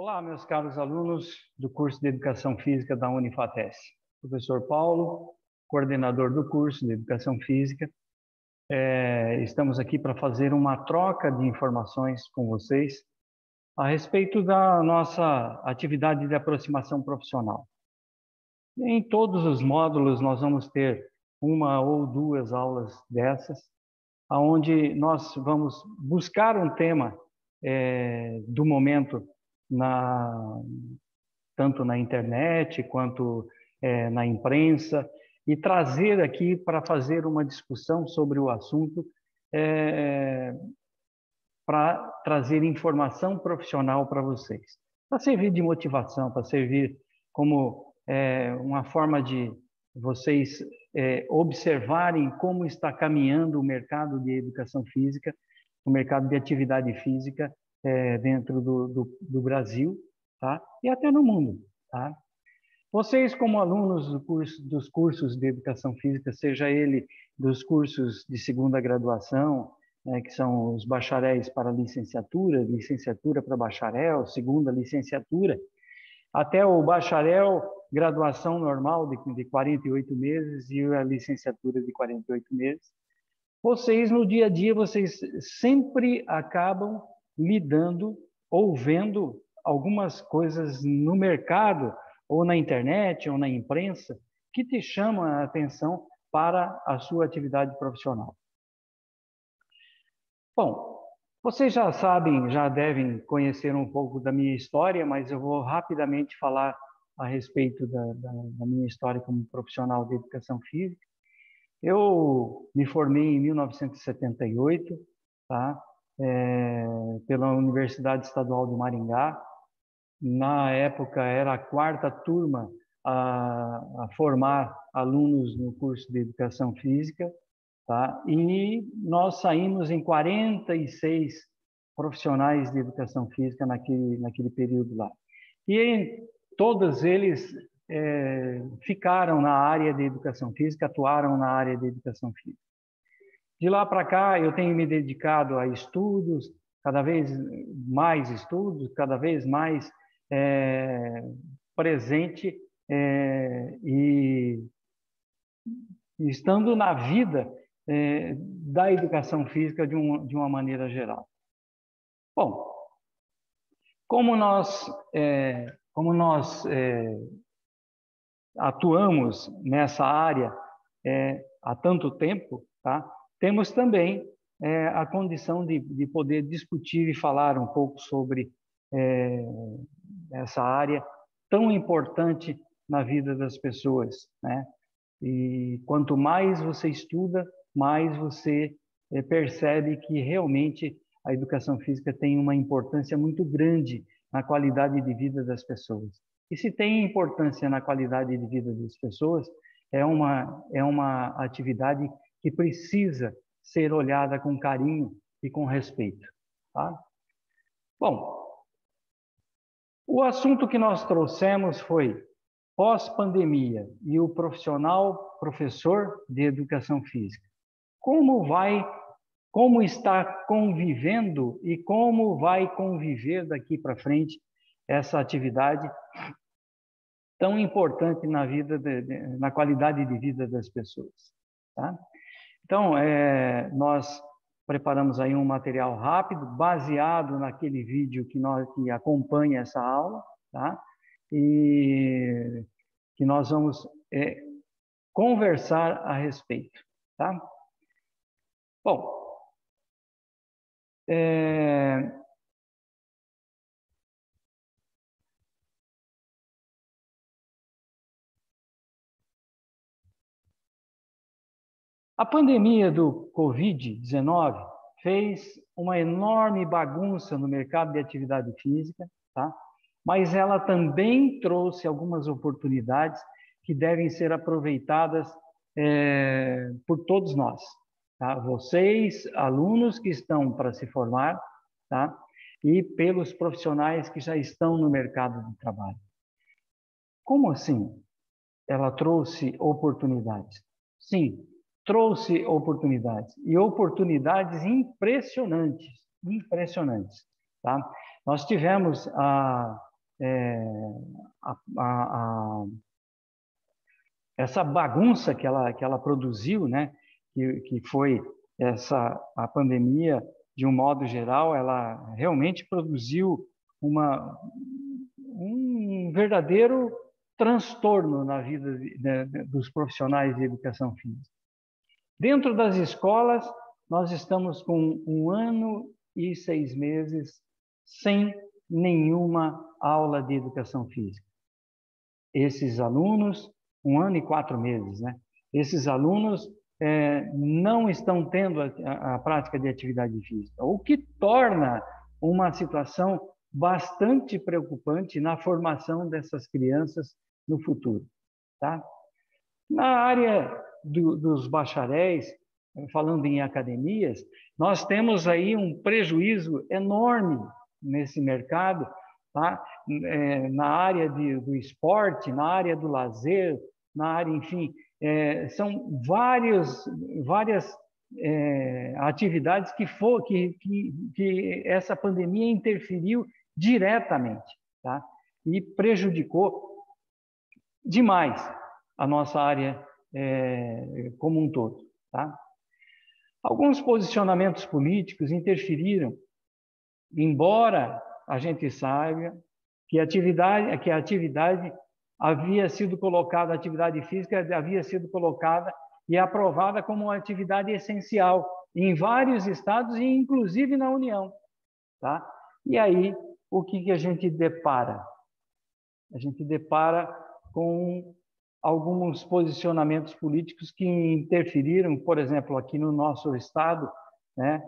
Olá, meus caros alunos do curso de Educação Física da Unifates. Professor Paulo, coordenador do curso de Educação Física. Estamos aqui para fazer uma troca de informações com vocês a respeito da nossa atividade de aproximação profissional. Em todos os módulos nós vamos ter uma ou duas aulas dessas, onde nós vamos buscar um tema do momento, tanto na internet quanto na imprensa, e trazer aqui para fazer uma discussão sobre o assunto, para trazer informação profissional para vocês, para servir de motivação, para servir como uma forma de vocês observarem como está caminhando o mercado de educação física, o mercado de atividade física dentro do Brasil, tá? E até no mundo, tá? Vocês, como alunos dos cursos de educação física, seja ele dos cursos de segunda graduação, que são os bacharéis para licenciatura, licenciatura para bacharel, segunda licenciatura, até o bacharel, graduação normal de 48 meses e a licenciatura de 48 meses, vocês, no dia a dia, vocês sempre acabam lidando ou vendo algumas coisas no mercado, ou na internet, ou na imprensa, que te chamam a atenção para a sua atividade profissional. Bom, vocês já sabem, já devem conhecer um pouco da minha história, mas eu vou rapidamente falar a respeito da minha história como profissional de educação física. Eu me formei em 1978, tá? Pela Universidade Estadual de Maringá. Na época, era a quarta turma a formar alunos no curso de Educação Física, tá? E nós saímos em 46 profissionais de Educação Física naquele período lá. E todos eles ficaram na área de Educação Física, atuaram na área de Educação Física. De lá para cá, eu tenho me dedicado a estudos, cada vez mais estudos, cada vez mais presente e estando na vida da educação física de uma maneira geral. Bom, como nós atuamos nessa área há tanto tempo, tá? Temos também a condição de poder discutir e falar um pouco sobre essa área tão importante na vida das pessoas, né? E quanto mais você estuda, mais você percebe que realmente a educação física tem uma importância muito grande na qualidade de vida das pessoas. E se tem importância na qualidade de vida das pessoas, é uma atividade que precisa ser olhada com carinho e com respeito, tá? Bom, o assunto que nós trouxemos foi pós-pandemia e o professor de educação física. Como está convivendo e como vai conviver daqui para frente essa atividade tão importante na vida, na qualidade de vida das pessoas, tá? Então, nós preparamos aí um material rápido, baseado naquele vídeo que acompanha essa aula, tá? E que nós vamos conversar a respeito, tá? Bom, a pandemia do Covid-19 fez uma enorme bagunça no mercado de atividade física, tá? Mas ela também trouxe algumas oportunidades que devem ser aproveitadas por todos nós, tá? Vocês, alunos que estão para se formar, tá? E pelos profissionais que já estão no mercado de trabalho. Como assim? Ela trouxe oportunidades? Sim, trouxe oportunidades, e oportunidades impressionantes, tá? Nós tivemos a, a, essa bagunça que ela produziu, né? Que foi a pandemia, de um modo geral, ela realmente produziu um verdadeiro transtorno na vida dos profissionais de educação física. Dentro das escolas, nós estamos com 1 ano e 6 meses sem nenhuma aula de educação física. Esses alunos, 1 ano e 4 meses, né? Esses alunos não estão tendo a prática de atividade física, o que torna uma situação bastante preocupante na formação dessas crianças no futuro, tá? Na área dos bacharéis, falando em academias, nós temos aí um prejuízo enorme nesse mercado, tá? Na área do esporte, na área do lazer, na área, enfim, são várias atividades que essa pandemia interferiu diretamente, tá? E prejudicou demais a nossa área como um todo, tá? Alguns posicionamentos políticos interferiram, embora a gente saiba que a atividade havia sido colocada, a atividade física havia sido colocada e aprovada como uma atividade essencial em vários estados e inclusive na União, tá? E aí, o que a gente depara? A gente depara com alguns posicionamentos políticos que interferiram, por exemplo, aqui no nosso estado, né?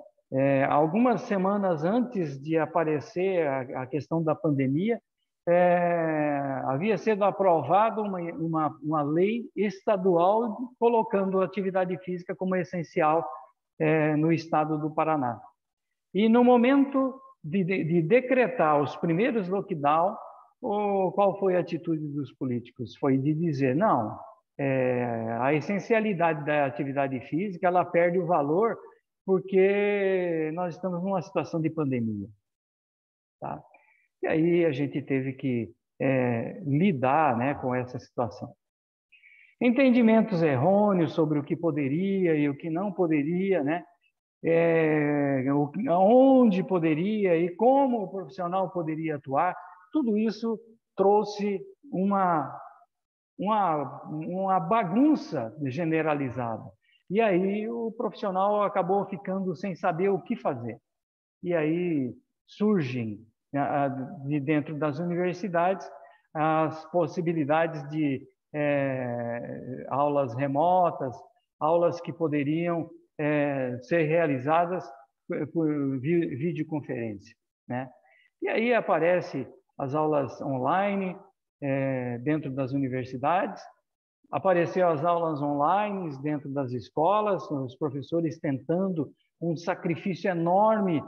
Algumas semanas antes de aparecer a questão da pandemia, havia sido aprovada uma lei estadual colocando a atividade física como essencial no estado do Paraná. E no momento de decretar os primeiros lockdown, qual foi a atitude dos políticos? Foi de dizer, não, a essencialidade da atividade física, ela perde o valor porque nós estamos numa situação de pandemia, tá? E aí a gente teve que lidar, né, com essa situação. Entendimentos errôneos sobre o que poderia e o que não poderia, né? Onde poderia e como o profissional poderia atuar, tudo isso trouxe uma bagunça generalizada. E aí o profissional acabou ficando sem saber o que fazer. E aí surgem, de dentro das universidades, as possibilidades de aulas remotas, aulas que poderiam ser realizadas por videoconferência, né? E aí aparecem as aulas online dentro das universidades, apareceram as aulas online dentro das escolas, os professores tentando um sacrifício enorme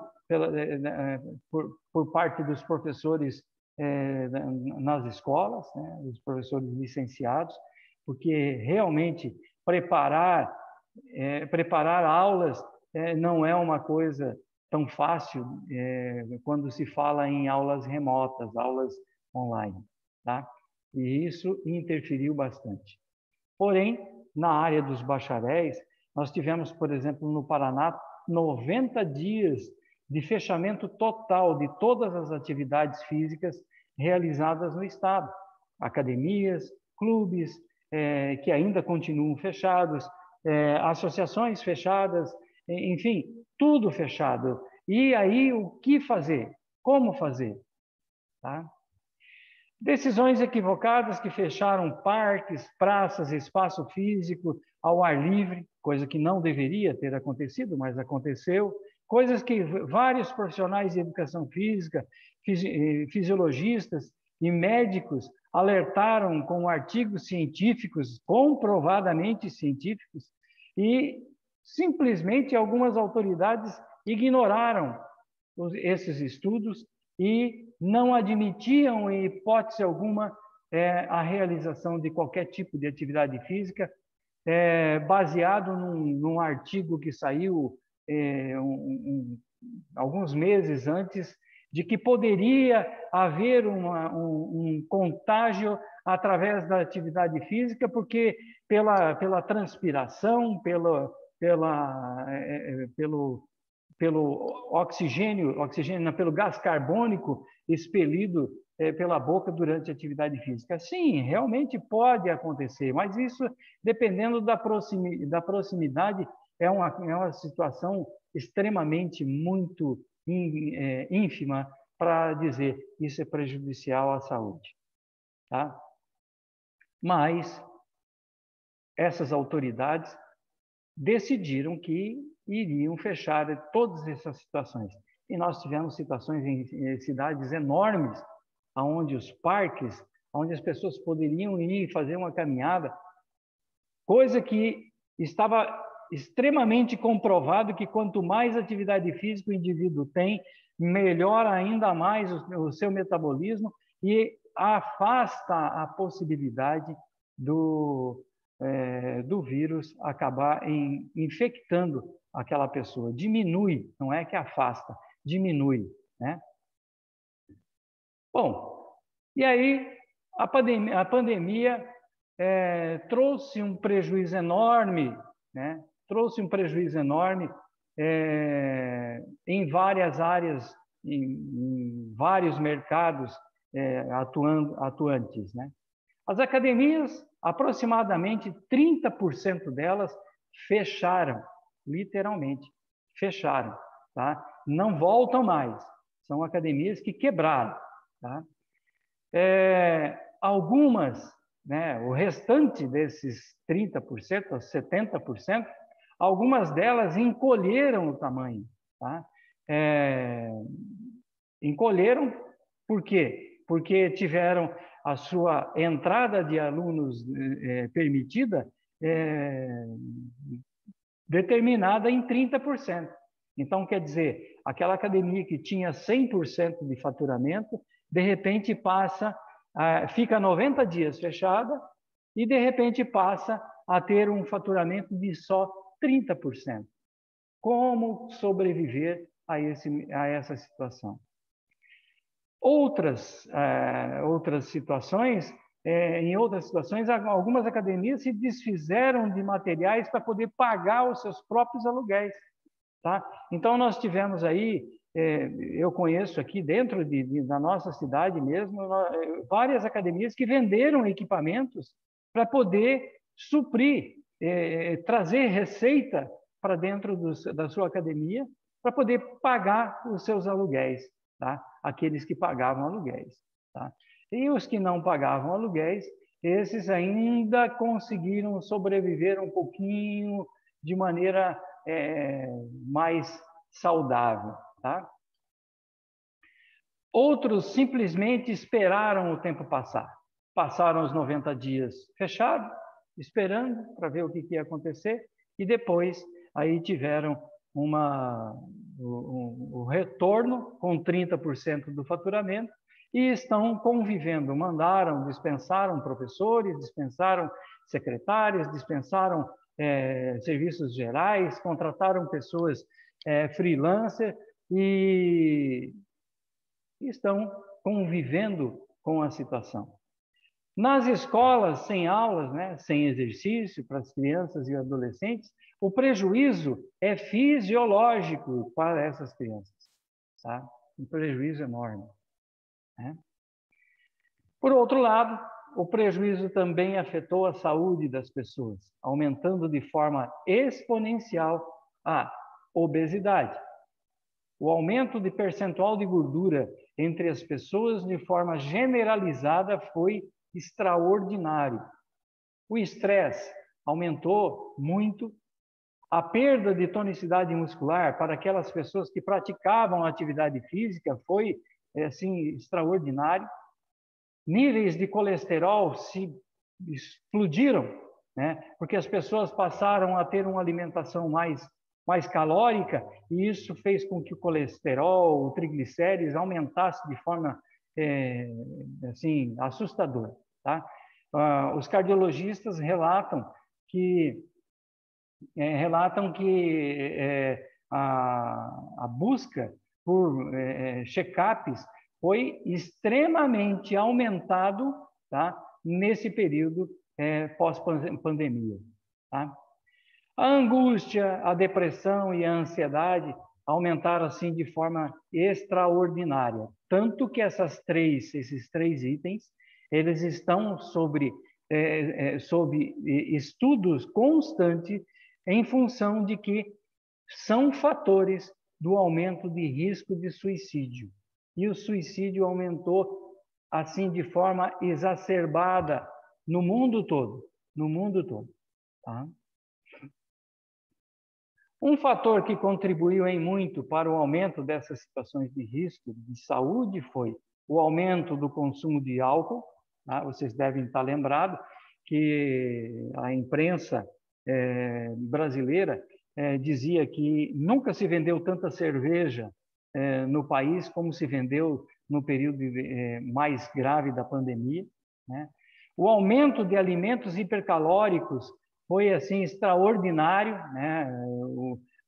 por parte dos professores nas escolas, né, os professores licenciados, porque realmente preparar aulas não é uma coisa tão fácil quando se fala em aulas remotas, aulas online, tá? E isso interferiu bastante. Porém, na área dos bacharéis, nós tivemos, por exemplo, no Paraná, 90 dias de fechamento total de todas as atividades físicas realizadas no estado. Academias, clubes que ainda continuam fechados, associações fechadas, enfim, tudo fechado. E aí, o que fazer? Como fazer? Tá? Decisões equivocadas que fecharam parques, praças, espaço físico ao ar livre, coisa que não deveria ter acontecido, mas aconteceu. Coisas que vários profissionais de educação física, fisiologistas e médicos alertaram com artigos científicos, comprovadamente científicos, e simplesmente algumas autoridades ignoraram esses estudos e não admitiam, em hipótese alguma, a realização de qualquer tipo de atividade física, baseado num artigo que saiu alguns meses antes de que poderia haver um contágio através da atividade física, porque pela transpiração, pelo oxigênio, não, pelo gás carbônico expelido pela boca durante a atividade física. Sim, realmente pode acontecer, mas isso, dependendo da proximidade, é uma situação extremamente muito ínfima para dizer isso é prejudicial à saúde. Tá? Mas essas autoridades decidiram que iriam fechar todas essas situações. E nós tivemos situações em cidades enormes, onde os parques, onde as pessoas poderiam ir fazer uma caminhada, coisa que estava extremamente comprovado que quanto mais atividade física o indivíduo tem, melhora ainda mais o seu metabolismo e afasta a possibilidade do vírus acabar infectando aquela pessoa. Diminui, não é que afasta, diminui, né? Bom, e aí a pandemia trouxe um prejuízo enorme, né? Trouxe um prejuízo enorme em várias áreas, em vários mercados atuantes, né? As academias, aproximadamente 30% delas fecharam, literalmente, fecharam, tá? Não voltam mais. São academias que quebraram, tá? Algumas, né, o restante desses 30%, 70%, algumas delas encolheram o tamanho, tá? Encolheram, por quê? Porque tiveram a sua entrada de alunos permitida determinada em 30%. Então, quer dizer, aquela academia que tinha 100% de faturamento, de repente fica 90 dias fechada e, de repente, passa a ter um faturamento de só 30%. Como sobreviver a essa situação? Em outras situações, algumas academias se desfizeram de materiais para poder pagar os seus próprios aluguéis. Tá? Então, nós tivemos aí, eu conheço aqui dentro da nossa cidade mesmo, várias academias que venderam equipamentos para poder suprir, trazer receita para dentro da sua academia, para poder pagar os seus aluguéis, tá? Aqueles que pagavam aluguéis. Tá? E os que não pagavam aluguéis, esses ainda conseguiram sobreviver um pouquinho de maneira mais saudável. Tá? Outros simplesmente esperaram o tempo passar. Passaram os 90 dias fechados, esperando para ver o que ia acontecer, e depois aí tiveram o retorno com 30% do faturamento e estão convivendo. Dispensaram professores, dispensaram secretários, dispensaram serviços gerais, contrataram pessoas freelancer e estão convivendo com a situação. Nas escolas, sem aulas, né, sem exercício para as crianças e adolescentes, o prejuízo é fisiológico para essas crianças. Tá? Um prejuízo enorme. Né? Por outro lado, o prejuízo também afetou a saúde das pessoas, aumentando de forma exponencial a obesidade. O aumento de percentual de gordura entre as pessoas de forma generalizada foi extraordinário. O estresse aumentou muito. A perda de tonicidade muscular para aquelas pessoas que praticavam atividade física foi assim extraordinário. Níveis de colesterol se explodiram, né? Porque as pessoas passaram a ter uma alimentação mais calórica, e isso fez com que o colesterol, o triglicérides aumentasse de forma assim assustadora, tá? Os cardiologistas relatam que a busca por check-ups foi extremamente aumentado, tá? Nesse período pós-pandemia. Tá? A angústia, a depressão e a ansiedade aumentaram assim de forma extraordinária, tanto que esses três itens, eles estão sob estudos constantes em função de que são fatores do aumento de risco de suicídio. E o suicídio aumentou assim de forma exacerbada no mundo todo, tá? Um fator que contribuiu em muito para o aumento dessas situações de risco de saúde foi o aumento do consumo de álcool. Tá? Vocês devem estar lembrados que a imprensa brasileira dizia que nunca se vendeu tanta cerveja no país como se vendeu no período mais grave da pandemia, né? O aumento de alimentos hipercalóricos foi assim extraordinário, né?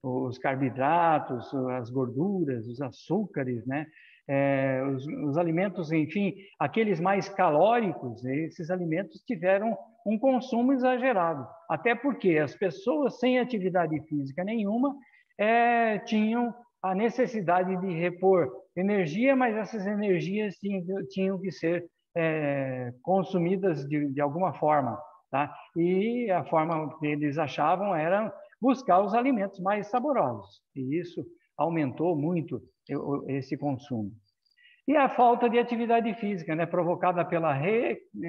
Os carboidratos, as gorduras, os açúcares, né? Os alimentos, enfim, aqueles mais calóricos, esses alimentos tiveram um consumo exagerado, até porque as pessoas sem atividade física nenhuma tinham a necessidade de repor energia, mas essas energias tinham que ser consumidas de alguma forma. Tá? E a forma que eles achavam era buscar os alimentos mais saborosos. E isso aumentou muito esse consumo. E a falta de atividade física, né, provocada pela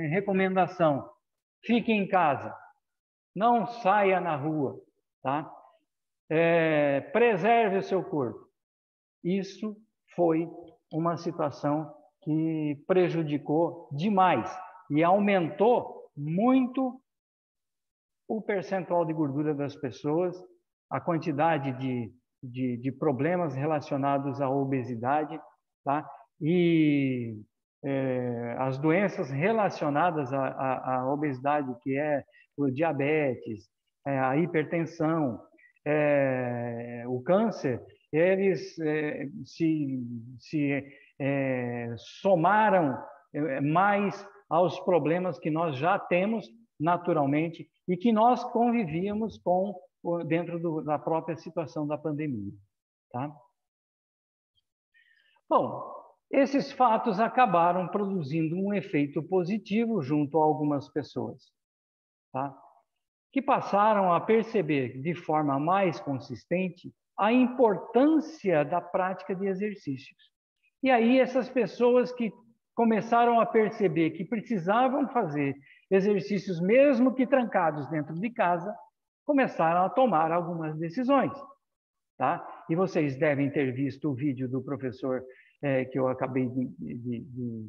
recomendação: fique em casa, não saia na rua, tá? Preserve o seu corpo. Isso foi uma situação que prejudicou demais e aumentou muito o percentual de gordura das pessoas, a quantidade de problemas relacionados à obesidade, tá? E as doenças relacionadas à obesidade, que é o diabetes, a hipertensão, o câncer, eles se somaram mais aos problemas que nós já temos naturalmente e que nós convivíamos com dentro da própria situação da pandemia. Tá? Bom, esses fatos acabaram produzindo um efeito positivo junto a algumas pessoas, tá? Que passaram a perceber de forma mais consistente a importância da prática de exercícios. E aí essas pessoas que começaram a perceber que precisavam fazer exercícios, mesmo que trancados dentro de casa, começaram a tomar algumas decisões. Tá? E vocês devem ter visto o vídeo do professor que eu acabei de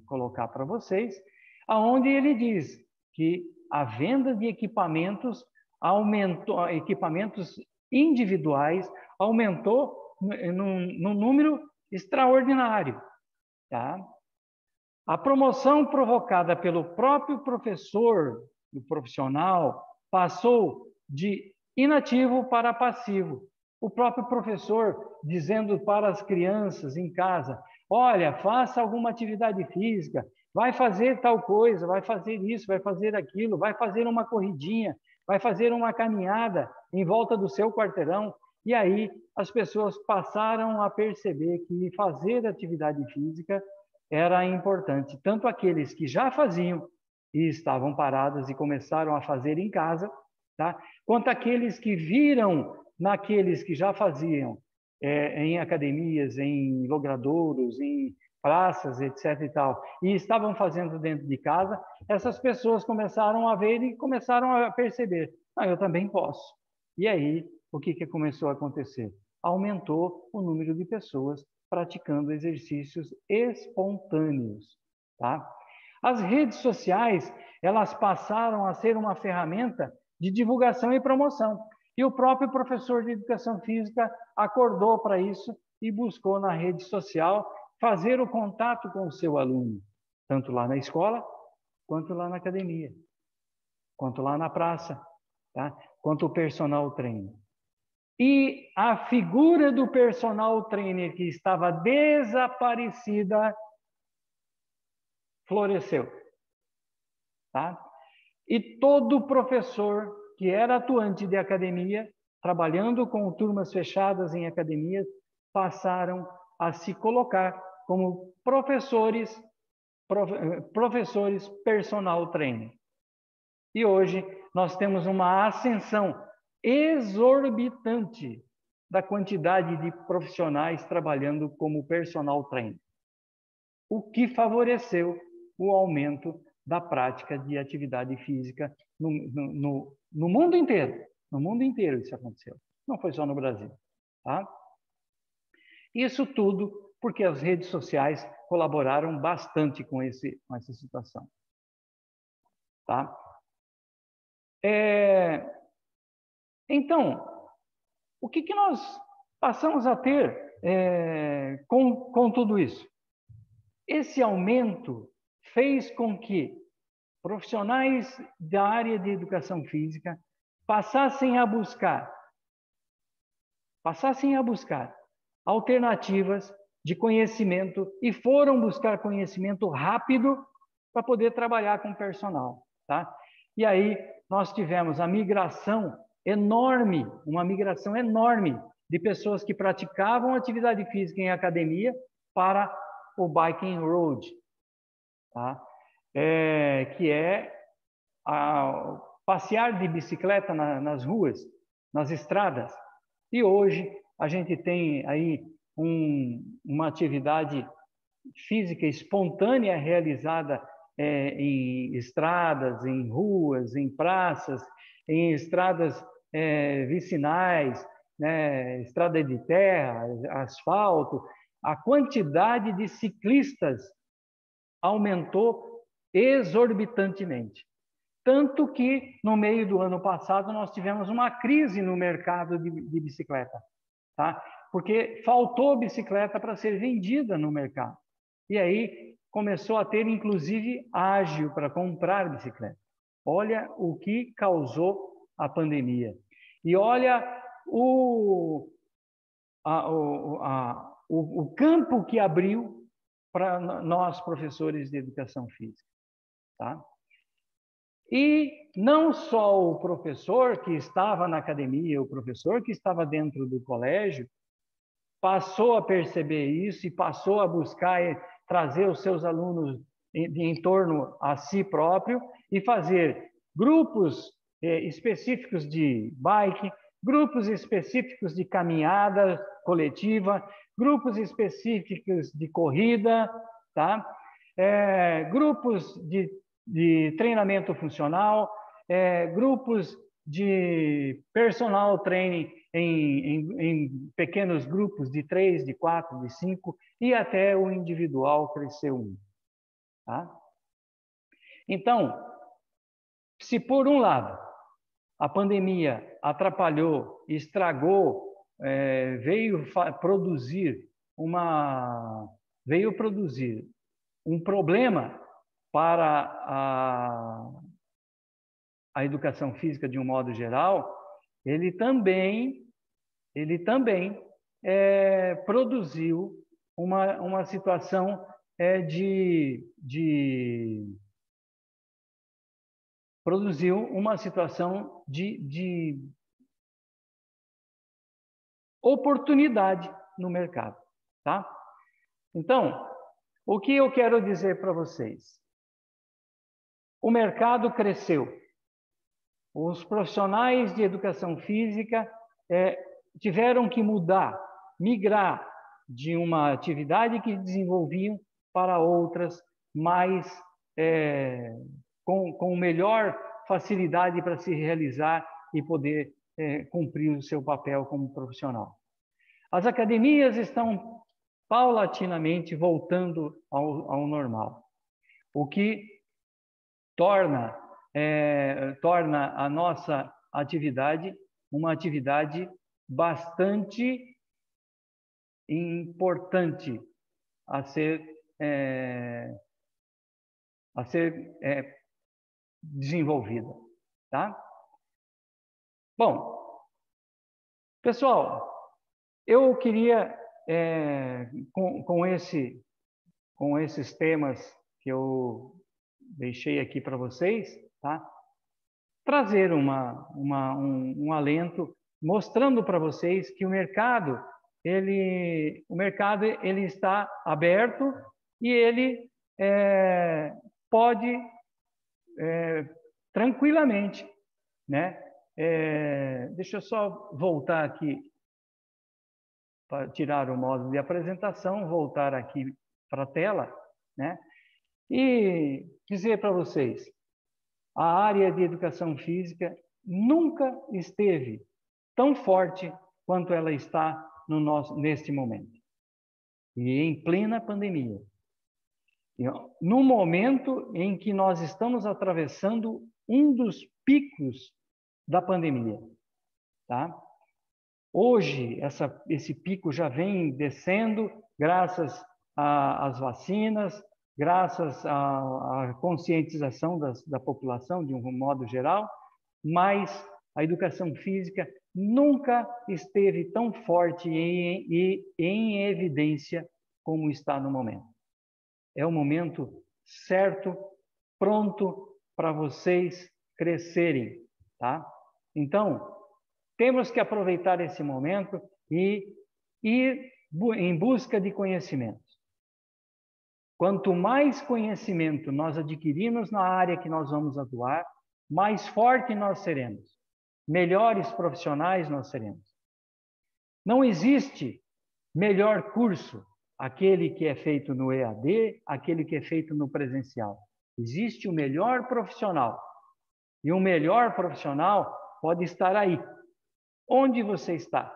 colocar para vocês, aonde ele diz que a venda de equipamentos aumentou, equipamentos individuais aumentou num número extraordinário. Tá? A promoção provocada pelo próprio professor, o profissional, passou de inativo para passivo. O próprio professor dizendo para as crianças em casa: olha, faça alguma atividade física, vai fazer tal coisa, vai fazer isso, vai fazer aquilo, vai fazer uma corridinha, vai fazer uma caminhada em volta do seu quarteirão. E aí as pessoas passaram a perceber que fazer atividade física era importante. Tanto aqueles que já faziam e estavam parados e começaram a fazer em casa, tá? Quanto aqueles que viram naqueles que já faziam em academias, em logradouros, em praças, etc. e tal, e estavam fazendo dentro de casa, essas pessoas começaram a ver e começaram a perceber: eu também posso. E aí, o que começou a acontecer? Aumentou o número de pessoas praticando exercícios espontâneos, tá? As redes sociais, elas passaram a ser uma ferramenta de divulgação e promoção. E o próprio professor de educação física acordou para isso e buscou na rede social fazer o contato com o seu aluno, tanto lá na escola, quanto lá na academia, quanto lá na praça, tá? Quanto o personal treino. E a figura do personal trainer que estava desaparecida floresceu, tá? E todo professor que era atuante de academia, trabalhando com turmas fechadas em academias, passaram a se colocar como professores personal trainer. E hoje nós temos uma ascensão exorbitante da quantidade de profissionais trabalhando como personal trainer, o que favoreceu o aumento da prática de atividade física no mundo inteiro. No mundo inteiro isso aconteceu. Não foi só no Brasil. Tá? Isso tudo porque as redes sociais colaboraram bastante com essa situação. Tá? Então, o que nós passamos a ter com tudo isso? Esse aumento fez com que profissionais da área de educação física passassem a buscar alternativas de conhecimento e foram buscar conhecimento rápido para poder trabalhar com personal, tá? E aí nós tivemos a migração enorme, uma migração enorme de pessoas que praticavam atividade física em academia para o biking road, tá? Que é passear de bicicleta nas ruas, nas estradas. E hoje a gente tem aí uma atividade física espontânea realizada em estradas, em ruas, em praças, em estradas vicinais, né, estrada de terra, asfalto. A quantidade de ciclistas aumentou exorbitantemente. Tanto que, no meio do ano passado, nós tivemos uma crise no mercado de bicicleta, tá? Porque faltou bicicleta para ser vendida no mercado. E aí começou a ter, inclusive, ágio para comprar bicicleta. Olha o que causou a pandemia. E olha o campo que abriu para nós, professores de educação física. Tá? E não só o professor que estava na academia, o professor que estava dentro do colégio, passou a perceber isso e passou a buscar trazer os seus alunos em torno a si próprio e fazer grupos específicos de bike, grupos específicos de caminhada coletiva, grupos específicos de corrida, tá? Grupos de treinamento funcional, grupos de personal training em pequenos grupos de 3, de 4, de 5 e até o individual cresceu 1. Tá? Então, se por um lado a pandemia atrapalhou, estragou, veio produzir um problema para a educação física de um modo geral, ele também produziu uma situação de oportunidade no mercado, tá? Então, o que eu quero dizer para vocês? O mercado cresceu. Os profissionais de educação física tiveram que migrar de uma atividade que desenvolviam para outras com melhor facilidade para se realizar e poder cumprir o seu papel como profissional. As academias estão paulatinamente voltando ao normal, o que torna a nossa atividade uma atividade bastante importante a ser desenvolvida, tá? Bom, Pessoal, eu queria, com esses temas que eu deixei aqui para vocês, tá? Trazer um alento, mostrando para vocês que o mercado ele está aberto e ele pode tranquilamente, né? Deixa eu só voltar aqui para tirar o modo de apresentação, voltar aqui para a tela, né? E dizer para vocês, a área de educação física nunca esteve tão forte quanto ela está neste momento. E em plena pandemia. No momento em que nós estamos atravessando um dos picos da pandemia, tá? Hoje, esse pico já vem descendo graças às vacinas, graças à conscientização da população, de um modo geral, mas a educação física nunca esteve tão forte e em evidência como está no momento. É o momento certo, pronto para vocês crescerem, tá? Então, temos que aproveitar esse momento e ir em busca de conhecimento. Quanto mais conhecimento nós adquirimos na área que nós vamos atuar, mais forte nós seremos, melhores profissionais nós seremos. Não existe melhor curso, aquele que é feito no EAD, aquele que é feito no presencial. Existe o melhor profissional. E o melhor profissional pode estar aí. Onde você está?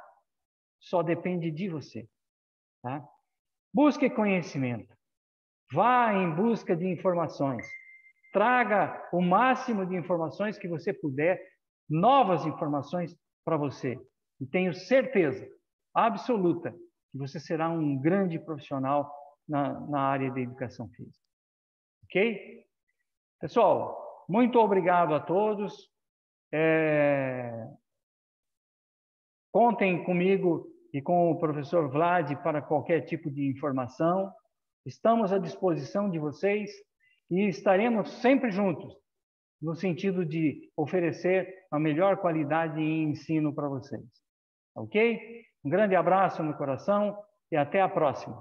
Só depende de você. Tá? Busque conhecimento. Vá em busca de informações. Traga o máximo de informações que você puder, novas informações para você. E tenho certeza absoluta que você será um grande profissional na área de educação física. Ok? Pessoal, muito obrigado a todos. Contem comigo e com o professor Vlad para qualquer tipo de informação. Estamos à disposição de vocês e estaremos sempre juntos, no sentido de oferecer a melhor qualidade em ensino para vocês. Ok? Um grande abraço no coração e até a próxima.